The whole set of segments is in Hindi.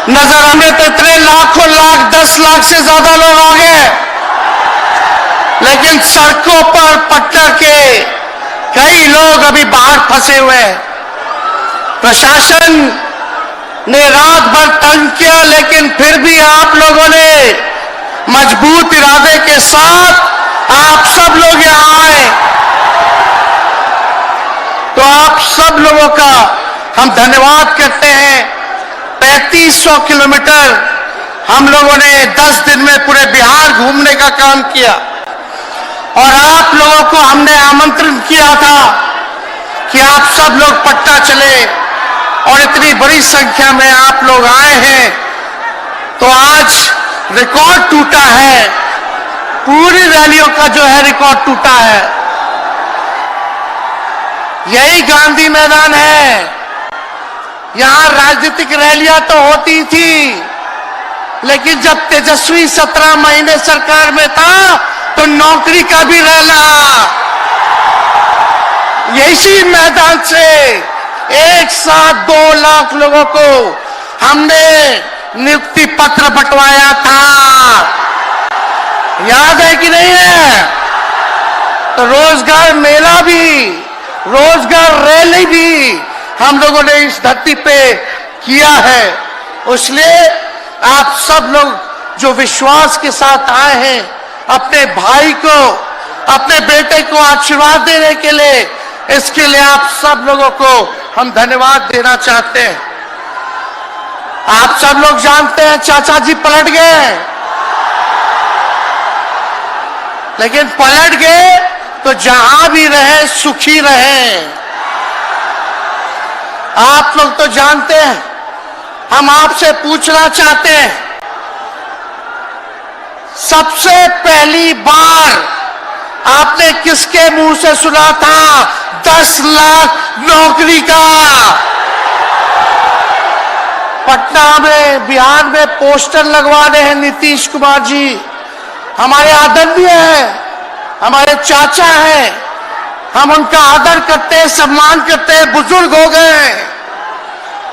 नजर हमें तो इतने लाखों लाख 10 लाख से ज्यादा लोग आ गए, लेकिन सड़कों पर पटना के कई लोग अभी बाहर फंसे हुए हैं। प्रशासन ने रात भर तंग किया, लेकिन फिर भी आप लोगों ने मजबूत इरादे के साथ आप सब लोग यहां आए, तो आप सब लोगों का हम धन्यवाद करते हैं। 3500 किलोमीटर हम लोगों ने 10 दिन में पूरे बिहार घूमने का काम किया, और आप लोगों को हमने आमंत्रण किया था कि आप सब लोग पटना चले, और इतनी बड़ी संख्या में आप लोग आए हैं, तो आज रिकॉर्ड टूटा है, पूरी रैलियों का जो है रिकॉर्ड टूटा है। यही गांधी मैदान है, यहां राजनीतिक रैलियां तो होती थी, लेकिन जब तेजस्वी 17 महीने सरकार में था तो नौकरी का भी रैला यही मैदान से एक साथ 2 लाख लोगों को हमने नियुक्ति पत्र बंटवाया था, याद है कि नहीं है? तो रोजगार मेला भी, रोजगार रैली भी हम लोगों ने इस धरती पे किया है। इसलिए आप सब लोग जो विश्वास के साथ आए हैं, अपने भाई को, अपने बेटे को आशीर्वाद देने के लिए, इसके लिए आप सब लोगों को हम धन्यवाद देना चाहते हैं। आप सब लोग जानते हैं चाचा जी पलट गए, लेकिन पलट गए तो जहां भी रहे सुखी रहे। आप लोग तो जानते हैं, हम आपसे पूछना चाहते हैं, सबसे पहली बार आपने किसके मुंह से सुना था 10 लाख नौकरी का? पटना में, बिहार में पोस्टर लगवा रहे हैं नीतीश कुमार जी, हमारे आदरणीय हैं, हमारे चाचा हैं, हम उनका आदर करते हैं, सम्मान करते हैं, बुजुर्ग हो गए हैं,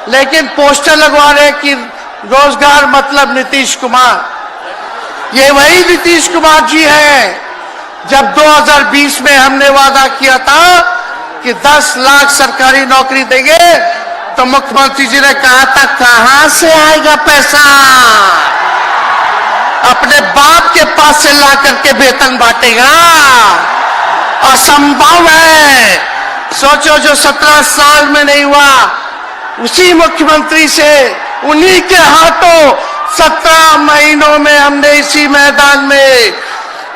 लेकिन पोस्टर लगवा रहे कि रोजगार मतलब नीतीश कुमार। ये वही नीतीश कुमार जी हैं जब 2020 में हमने वादा किया था कि 10 लाख सरकारी नौकरी देंगे, तो मुख्यमंत्री जी ने कहा था कहां से आएगा पैसा, अपने बाप के पास से ला करके वेतन बांटेगा, असंभव है। सोचो, जो 17 साल में नहीं हुआ, उसी मुख्यमंत्री से, उन्हीं के हाथों 17 महीनों में हमने इसी मैदान में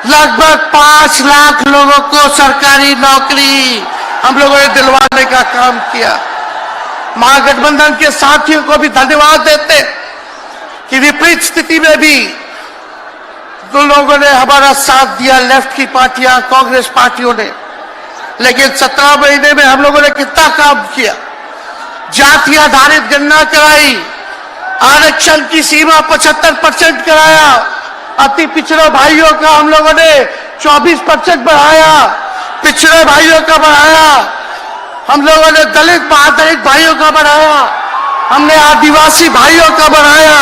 लगभग 5 लाख लोगों को सरकारी नौकरी हम लोगों ने दिलवाने का काम किया। महागठबंधन के साथियों को भी धन्यवाद देते कि विपरीत स्थिति में भी दो लोगों ने हमारा साथ दिया, लेफ्ट की पार्टियां, कांग्रेस पार्टियों ने, लेकिन 17 महीने में हम लोगों ने कितना काम किया। जाति आधारित गणना कराई, आरक्षण की सीमा 75% कराया, अति पिछड़े भाइयों का हम लोगों ने 24% बढ़ाया, पिछड़े भाइयों का बढ़ाया, हम लोगों ने दलित महादलित भाइयों का बढ़ाया, हमने आदिवासी भाइयों का बढ़ाया।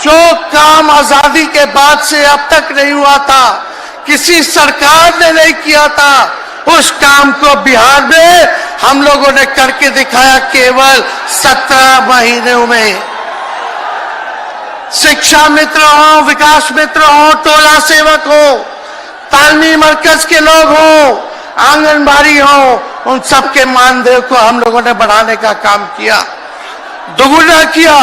जो काम आजादी के बाद से अब तक नहीं हुआ था, किसी सरकार ने नहीं किया था, उस काम को बिहार में हम लोगों ने करके दिखाया केवल 17 महीनों में। शिक्षा मित्र हो, विकास मित्र हो, टोला सेवक हो, तालमी मरकज के लोग हो, आंगनबाड़ी हो, उन सबके मानदेय को हम लोगों ने बढ़ाने का काम किया, दोगुना किया।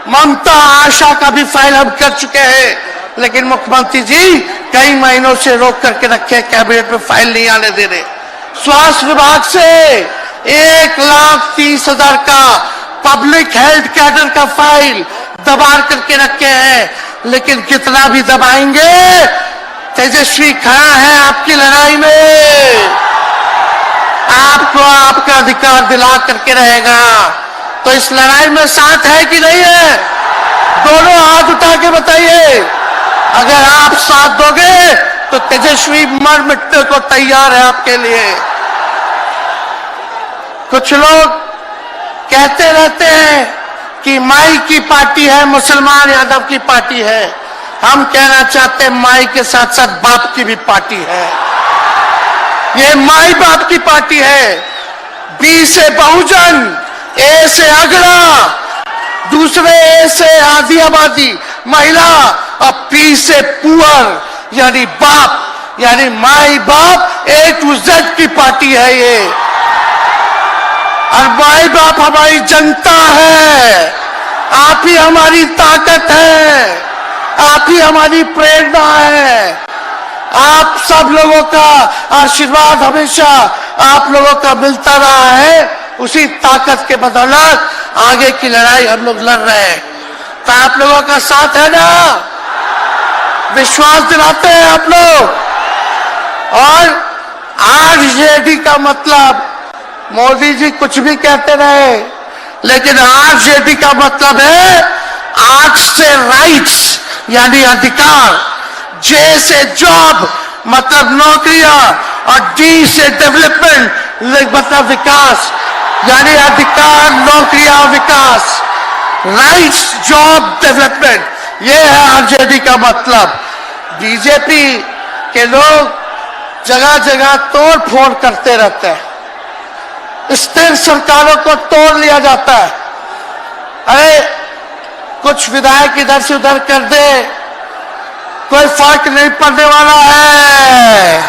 ममता आशा का भी फाइल हम कर चुके हैं, लेकिन मुख्यमंत्री जी कई महीनों से रोक करके रखे, कैबिनेट में फाइल नहीं आने दे रहे। स्वास्थ्य विभाग से 1,30,000 का पब्लिक हेल्थ कैडर का फाइल दबा करके रखे हैं, लेकिन कितना भी दबाएंगे, तेजस्वी खड़ा है आपकी लड़ाई में, आपको आपका अधिकार दिला करके रहेगा। तो इस लड़ाई में साथ है कि नहीं है? दोनों हाथ उठा के बताइए। अगर आप साथ दोगे तो तेजस्वी मर मिटने को तैयार है आपके लिए। कुछ लोग कहते रहते हैं कि माई की पार्टी है, मुसलमान यादव की पार्टी है। हम कहना चाहते हैं माई के साथ साथ बाप की भी पार्टी है। ये माई बाप की पार्टी है। बी से बहुजन, ए से अगड़ा, दूसरे ए से आधी आबादी महिला और पी से पुअर यानी बाप, यानी माई बाप ए टू जेड की पार्टी है ये। और माई बाप हमारी जनता है। आप ही हमारी ताकत है, आप ही हमारी प्रेरणा है। आप सब लोगों का आशीर्वाद हमेशा आप लोगों का मिलता रहा है। उसी ताकत के बदौलत आगे की लड़ाई हम लोग लड़ रहे हैं। तो आप लोगों का साथ है ना? विश्वास दिलाते हैं आप लोग। और आरजेडी का मतलब, मोदी जी कुछ भी कहते रहे, लेकिन आरजेडी का मतलब है आर से राइट्स यानी अधिकार, जे से जॉब मतलब नौकरियां, और डी से डेवलपमेंट मतलब विकास, यानी अधिकार, नौकरियां, विकास, राइट्स, जॉब, डेवलपमेंट, ये है आरजेडी का मतलब। बीजेपी के लोग जगह जगह तोड़ फोड़ करते रहते हैं। स्थिर सरकारों को तोड़ लिया जाता है। अरे कुछ विधायक इधर से उधर कर दे, कोई फर्क नहीं पड़ने वाला है।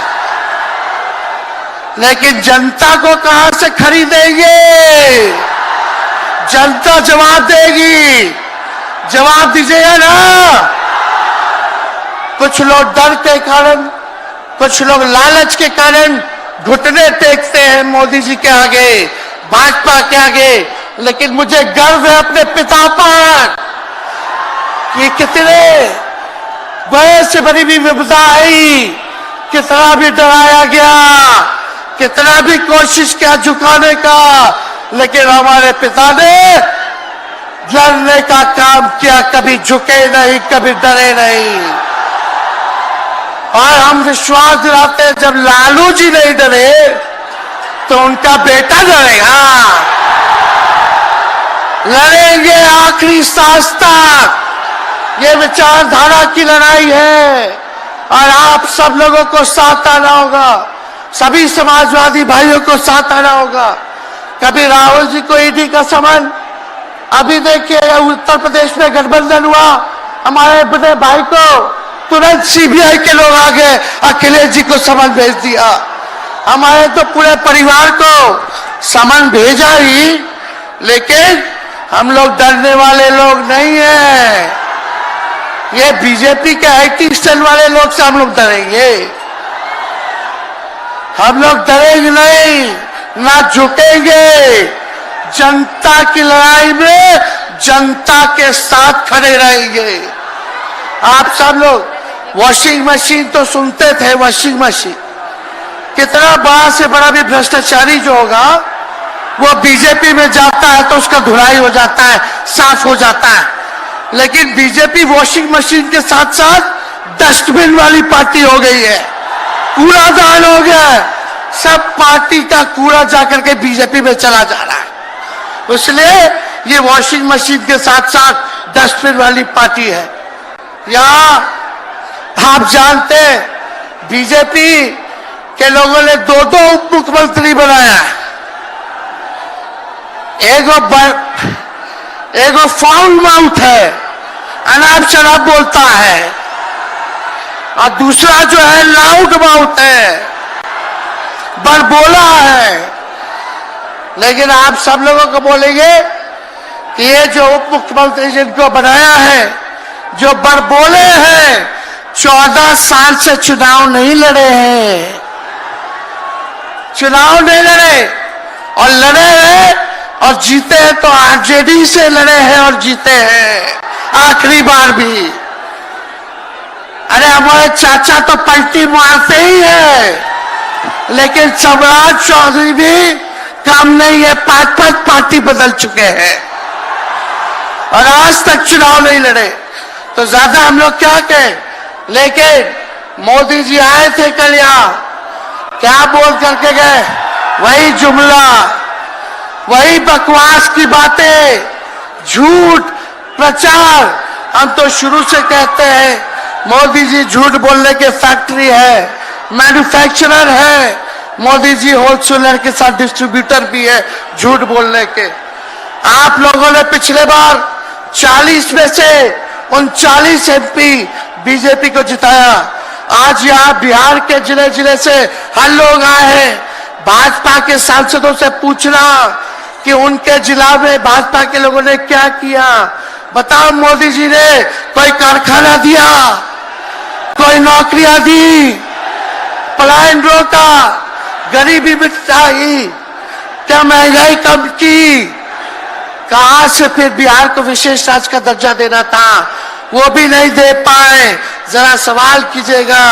लेकिन जनता को कहां से खरीदेंगे? जनता जवाब देगी। जवाब दीजिएगा ना। कुछ लोग डर के कारण, कुछ लोग लालच के कारण घुटने टेकते हैं मोदी जी के आगे, भाजपा के आगे। लेकिन मुझे गर्व है अपने पिता पर कि कितने बड़े से बड़ी भी विपदा आई, कितना भी डराया गया, कितना भी कोशिश किया झुकाने का, लेकिन हमारे पिता ने लड़ने का काम किया, कभी झुके नहीं, कभी डरे नहीं। और हम विश्वास दिलाते हैं जब लालू जी नहीं डरे तो उनका बेटा डरेगा। लड़ेंगे आखिरी सांस तक। ये विचारधारा की लड़ाई है और आप सब लोगों को साथ आना होगा। सभी समाजवादी भाइयों को साथ आना होगा। कभी राहुल जी को ईडी का समन, अभी देखिए उत्तर प्रदेश में गठबंधन हुआ, हमारे बड़े भाई को तुरंत सीबीआई के लोग आ गए, अखिलेश जी को समन भेज दिया। हमारे तो पूरे परिवार को समन भेजा ही, लेकिन हम लोग डरने वाले लोग नहीं हैं। ये बीजेपी के आईटी सेल वाले लोग से हम लोग डरेंगे? हम लोग डरेंगे नहीं, ना झुकेंगे। जनता की लड़ाई में जनता के साथ खड़े रहेंगे। आप सब लोग वॉशिंग मशीन तो सुनते थे, वॉशिंग मशीन कितना बड़ा से बड़ा भी भ्रष्टाचारी जो होगा वो बीजेपी में जाता है तो उसका धुलाई हो जाता है, साफ हो जाता है। लेकिन बीजेपी वॉशिंग मशीन के साथ साथ डस्टबिन वाली पार्टी हो गई है, कूड़ादान हो गया है। सब पार्टी का कूड़ा जाकर के बीजेपी में चला जा रहा है। इसलिए ये वॉशिंग मशीन के साथ साथ डस्टबिन वाली पार्टी है। यहाँ आप जानते हैं बीजेपी के लोगों ने दो दो उप मुख्यमंत्री बनाया है। एगो फाउल माउथ है, अनाप शनाप बोलता है, और दूसरा जो है लाउड माउथ है, बड़बोला है। लेकिन आप सब लोगों को बोलेंगे कि ये जो उप मुख्यमंत्री जिनको बनाया है, जो बड़बोले हैं, 14 साल से चुनाव नहीं लड़े हैं, चुनाव नहीं लड़े, और लड़े हैं और जीते हैं तो आरजेडी से लड़े हैं और जीते हैं आखिरी बार भी। अरे हमारे चाचा तो पलटी मारते ही है, लेकिन सम्राट चौधरी भी काम नहीं है, 5-5 पार्टी बदल चुके हैं और आज तक चुनाव नहीं लड़े। तो ज्यादा हम लोग क्या कहें? लेकिन मोदी जी आए थे कल यहाँ, क्या बोल करके गए? वही जुमला, वही बकवास की बातें झूठ प्रचार। हम तो शुरू से कहते हैं मोदी जी झूठ बोलने के फैक्ट्री है, मैन्युफैक्चरर है। मोदी जी होलसेलर के साथ डिस्ट्रीब्यूटर भी है झूठ बोलने के। आप लोगों ने पिछले बार 40 में से 39 MP बीजेपी को जिताया। आज यहाँ बिहार के जिले जिले से हर लोग आए हैं भाजपा के सांसदों से पूछना कि उनके जिला में भाजपा के लोगों ने क्या किया। बताओ, मोदी जी ने कोई कारखाना दिया, कोई नौकरियां दी, पलायन रोका, गरीबी मिटाई, क्या महंगाई कम की? कहां से फिर बिहार को विशेष राज्य का दर्जा देना था, वो भी नहीं दे पाए। जरा सवाल कीजिएगा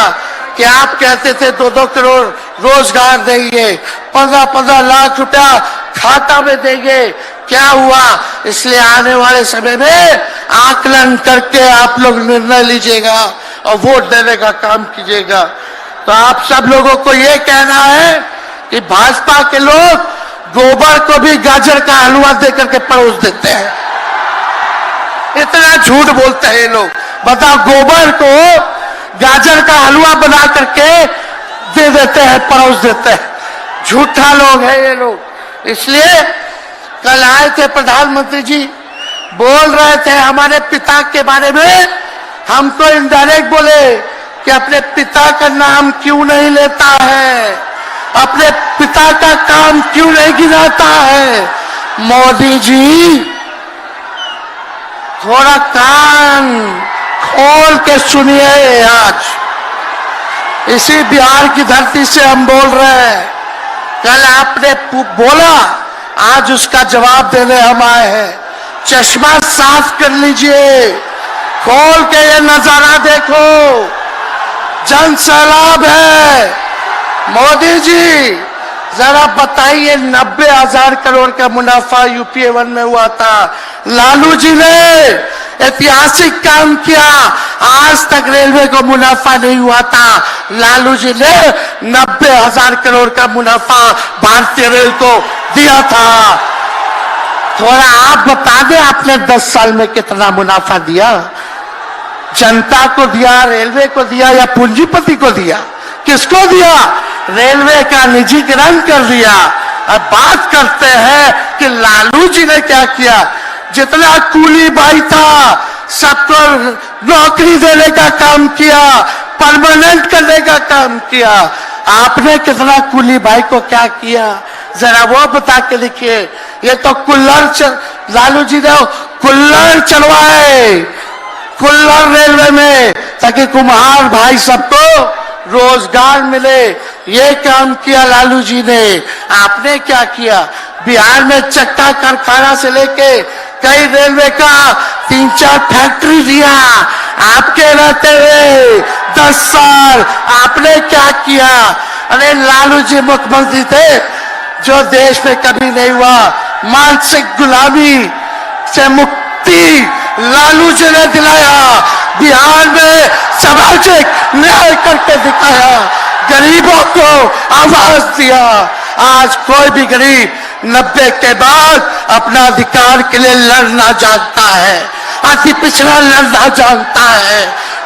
कि आप कहते थे 2-2 करोड़ रोजगार देंगे, 15-15 लाख रुपया खाता में देंगे, क्या हुआ? इसलिए आने वाले समय में आकलन करके आप लोग निर्णय लीजिएगा और वोट देने का काम कीजिएगा। तो आप सब लोगों को ये कहना है कि भाजपा के लोग गोबर को भी गाजर का हलवा देकर के परोस देते हैं। इतना झूठ बोलते हैं ये लोग। बताओ, गोबर को गाजर का हलवा बना करके दे देते हैं, परोस देते हैं। झूठा लोग हैं ये लोग। इसलिए कल आए थे प्रधानमंत्री जी, बोल रहे थे हमारे पिता के बारे में। हमको इनडायरेक्ट बोले कि अपने पिता का नाम क्यों नहीं लेता है, अपने पिता का काम क्यों नहीं गिनाता है। मोदी जी, थोड़ा कान खोल के सुनिए। आज इसी बिहार की धरती से हम बोल रहे हैं। कल आपने बोला, आज उसका जवाब देने हम आए हैं। चश्मा साफ कर लीजिए, खोल के ये नजारा देखो, जन सैलाब है। मोदी जी, जरा बताइए, 90,000 करोड़ का मुनाफा UPA 1 में हुआ था। लालू जी ने ऐतिहासिक काम किया, आज तक रेलवे को मुनाफा नहीं हुआ था। लालू जी ने 90,000 करोड़ का मुनाफा भारतीय रेल को दिया था। थोड़ा आप बता दें, आपने 10 साल में कितना मुनाफा दिया? जनता को दिया, रेलवे को दिया या पूंजीपति को दिया? किसको दिया? रेलवे का निजीकरण कर दिया। अब बात करते हैं कि लालू जी ने क्या किया। जितना कूली भाई था सबको नौकरी देने का काम किया, परमानेंट करने का काम किया। आपने कितना कूली भाई को क्या किया, जरा वो बता के लिखिए। ये तो लालू जी ने कुल्लर चलवाए, कुल्लर रेलवे में, ताकि कुम्हार भाई सबको रोजगार मिले। ये काम किया लालू जी ने। आपने क्या किया? बिहार में चक्का कारखाना से लेके कई रेलवे का 3-4 फैक्ट्री दिया। आपके रहते हुए 10 साल आपने क्या किया? अरे लालू जी मुख्यमंत्री थे जो देश में कभी नहीं हुआ। मानसिक गुलामी से मुक्ति लालू जी ने दिलाया। बिहार में सामाजिक न्याय करके दिखाया, गरीबों को आवाज दिया। आज कोई भी गरीब 90 के बाद अपना अधिकार के लिए लड़ना जानता है, अति पिछड़ा लड़ना जानता है,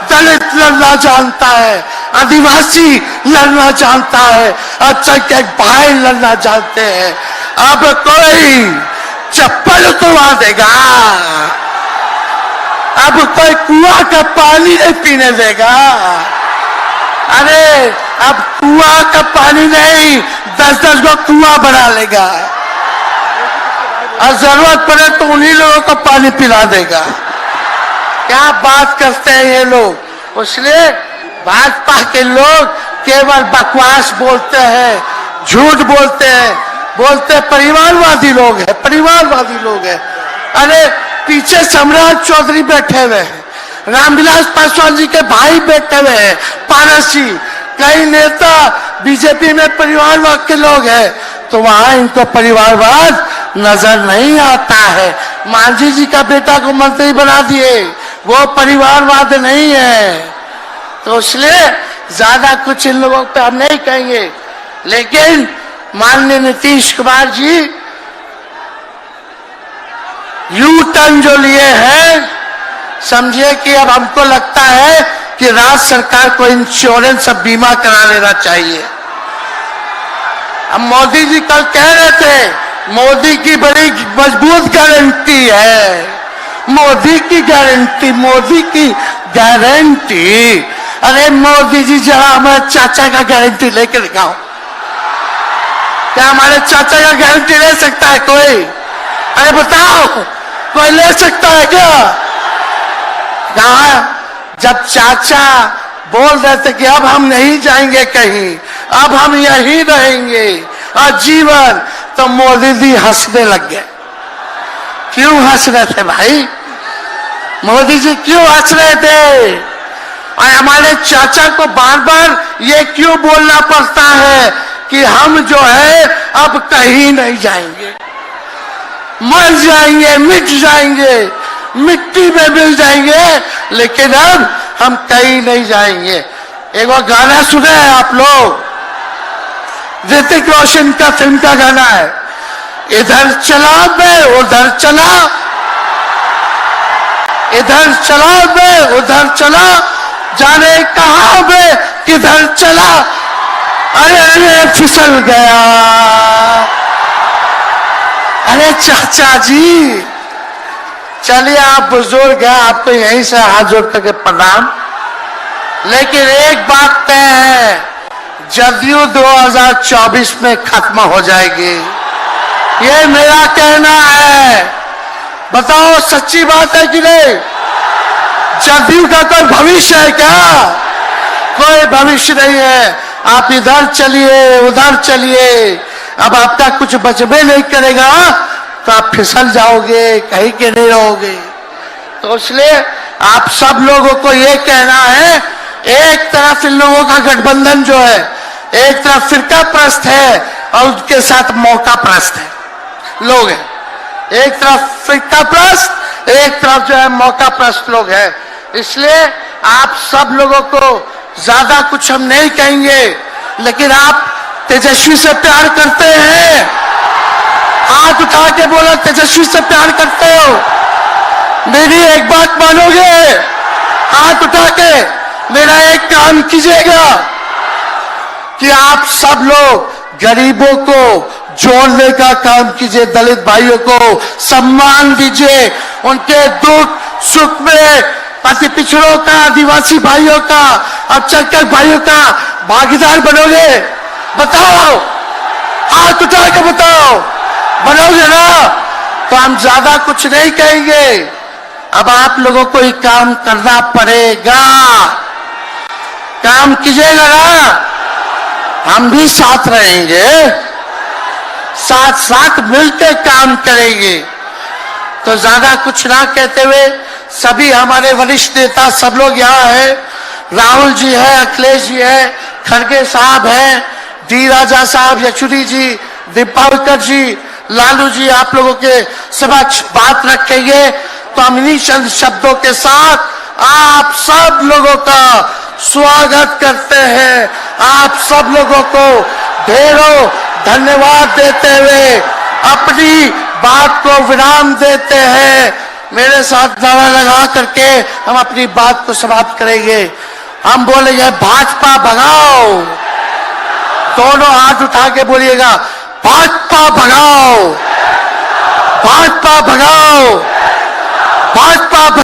दलित लड़ना जानता है, आदिवासी लड़ना जानता है, अल्पसंख्यक भाई लड़ना जानते हैं। अब कोई चप्पल उतरवा देगा, अब कोई कुआं का पानी नहीं पीने देगा। अरे अब कुआं का पानी नहीं, 10-10 को कुआं बना लेगा और जरूरत पड़े तो उन्हीं लोगों को पानी पिला देगा। क्या बात करते हैं ये लोग। इसलिए भाजपा के लोग केवल बकवास बोलते हैं, झूठ बोलते हैं, बोलते परिवारवादी लोग हैं, परिवारवादी लोग हैं। अरे पीछे सम्राट चौधरी बैठे हुए हैं, रामविलास पासवान जी के भाई बैठे हुए हैं, पारस जी, कई नेता बीजेपी में परिवारवाद के लोग हैं, तो वहां इनको परिवारवाद नजर नहीं आता है। मांझी जी का बेटा को मंत्री बना दिए, वो परिवारवाद नहीं है। तो इसलिए ज्यादा कुछ इन लोगों पे हम नहीं कहेंगे। लेकिन माननीय नीतीश कुमार जी यू टर्न जो लिए हैं, समझिए कि अब हमको लगता है कि राज्य सरकार को इंश्योरेंस और बीमा करा लेना चाहिए। अब मोदी जी कल कह रहे थे मोदी की बड़ी मजबूत गारंटी है, मोदी की गारंटी, मोदी की गारंटी। अरे मोदी जी जरा हमारे चाचा का गारंटी लेके दिखाओ। क्या हमारे चाचा का गारंटी ले सकता है कोई? अरे बताओ, कोई ले सकता है क्या? कहा जब चाचा बोल रहे थे कि अब हम नहीं जाएंगे कहीं, अब हम यहीं रहेंगे आजीवन, तो मोदी जी हंसने लग गए। क्यों हंस रहे थे भाई? मोदी जी क्यों हंस रहे थे? और हमारे चाचा को बार बार ये क्यों बोलना पड़ता है कि हम जो है अब कहीं नहीं जाएंगे, मर जाएंगे, मिट जाएंगे, मिट्टी में मिल जाएंगे, लेकिन अब हम कहीं नहीं जाएंगे। एक और गाना सुने हैं आप लोग, ऋतिक रोशन का फिल्म का गाना है, इधर चला मैं उधर चला, इधर चला मैं उधर चला, जाने कहां मैं किधर चला, अरे अरे फिसल गया। अरे चाचा जी, चलिए आप बुजुर्ग हैं, आपको यहीं से हाथ जोड़ करके प्रणाम। लेकिन एक बात तय है, जदयू 2024 में खत्म हो जाएगी, ये मेरा कहना है। बताओ सच्ची बात है कि नहीं? जदयू का कोई भविष्य है क्या? कोई भविष्य नहीं है। आप इधर चलिए उधर चलिए, अब आपका कुछ बचबे नहीं करेगा तो आप फिसल जाओगे, कहीं के नहीं रहोगे। तो इसलिए आप सब लोगों को ये कहना है, एक तरफ इन लोगों का गठबंधन जो है, एक तरफ फिरका प्रस्त है और उसके साथ मौका प्रस्त है लोग हैं। एक तरफ फिरका प्रस्त, एक तरफ जो है मौका प्रस्त लोग हैं। इसलिए आप सब लोगों को ज्यादा कुछ हम नहीं कहेंगे, लेकिन आप तेजस्वी से प्यार करते हैं? हाथ उठा के बोलो, तेजस्वी से प्यार करते हो? मेरी एक बात मानोगे? हाथ उठा के मेरा एक काम कीजिएगा कि आप सब लोग गरीबों को जोड़ने का काम कीजिए, दलित भाइयों को सम्मान दीजिए, उनके दुख सुख में पति पिछड़ों का, आदिवासी भाइयों का, अल्पसंख्यक भाइयों का भागीदार बनोगे? बताओ, हाथ उठा के बताओ, बनोगे ना? तो हम ज्यादा कुछ नहीं कहेंगे, अब आप लोगों को ही काम करना पड़ेगा। काम कीजिएगा ना, हम भी साथ रहेंगे, साथ साथ मिलकर काम करेंगे। तो ज्यादा कुछ ना कहते हुए, सभी हमारे वरिष्ठ नेता सब लोग यहाँ हैं, राहुल जी है, अखिलेश जी है, खड़गे साहब हैं, डी राजा साहब, येचुरी जी, दीपावकर जी, लालू जी आप लोगों के समक्ष बात रखेंगे। तो हम इन्हीं चंद शब्दों के साथ आप सब लोगों का स्वागत करते हैं, आप सब लोगों को ढेरों धन्यवाद देते हुए अपनी बात को विराम देते हैं। मेरे साथ नारा लगा करके हम अपनी बात को समाप्त करेंगे। हम बोलेंगे भाजपा भगाओ, दोनों हाथ उठा के बोलिएगा, भाजपा भगाओ, भाजपा भगाओ, भाजपा